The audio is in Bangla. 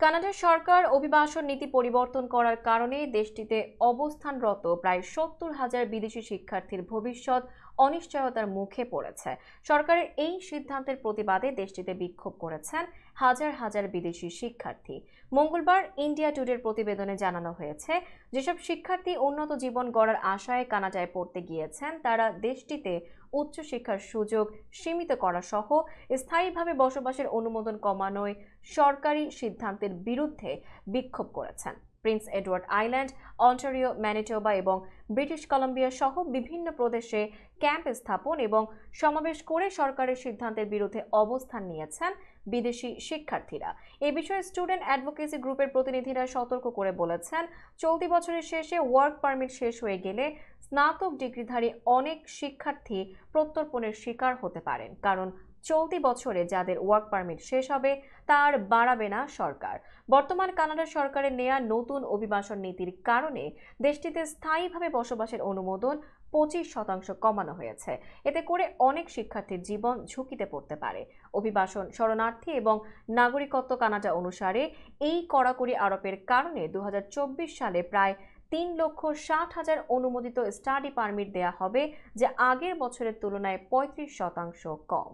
কানাডার সরকার অভিবাসন নীতি পরিবর্তন করার কারণে দেশটিতে অবস্থানরত প্রায় ৭০,০০০ বিদেশি শিক্ষার্থীর ভবিষ্যৎ অনিশ্চয়তার মুখে পড়েছে। সরকারের এই সিদ্ধান্তের প্রতিবাদে দেশটিতে বিক্ষোভ করেছেন হাজার হাজার বিদেশি শিক্ষার্থী। মঙ্গলবার ইন্ডিয়া টুডের প্রতিবেদনে জানানো হয়েছে, যেসব শিক্ষার্থী উন্নত জীবন গড়ার আশায় কানাডায় পড়তে গিয়েছেন তারা দেশটিতে উচ্চশিক্ষার সুযোগ সীমিত করা সহ স্থায়ীভাবে বসবাসের অনুমোদন কমানোয় সরকারি সিদ্ধান্তের বিরুদ্ধে বিক্ষোভ করেছেন। Prince Edward island, Ontario, Manitoba এবং ব্রিটিশ কলম্বিয়া সহ বিভিন্ন প্রদেশে ক্যাম্প স্থাপন এবং সমাবেশ করে সরকারের সিদ্ধান্তের বিরুদ্ধে অবস্থান নিয়েছেন বিদেশি শিক্ষার্থীরা। এ বিষয়ে স্টুডেন্ট অ্যাডভোকেসি গ্রুপের প্রতিনিধিরা সতর্ক করে বলেছেন, চলতি বছরের শেষে ওয়ার্ক পারমিট শেষ হয়ে গেলে স্নাতক ডিগ্রিধারী অনেক শিক্ষার্থী প্রত্যর্পণের শিকার হতে পারেন, কারণ চলতি বছরে যাদের ওয়ার্ক পারমিট শেষ হবে তার বাড়াবে না সরকার। বর্তমান কানাডা সরকারের নেয়া নতুন অভিবাসন নীতির কারণে দেশটিতে স্থায়ীভাবে বসবাসের অনুমোদন 25% কমানো হয়েছে। এতে করে অনেক শিক্ষার্থীর জীবন ঝুঁকিতে পড়তে পারে। অভিবাসন, শরণার্থী এবং নাগরিকত্ব কানাডা অনুসারে এই কড়াকড়ি আরোপের কারণে 2024 সালে প্রায় 3,60,000 অনুমোদিত স্টাডি পারমিট দেয়া হবে, যা আগের বছরের তুলনায় 35% কম।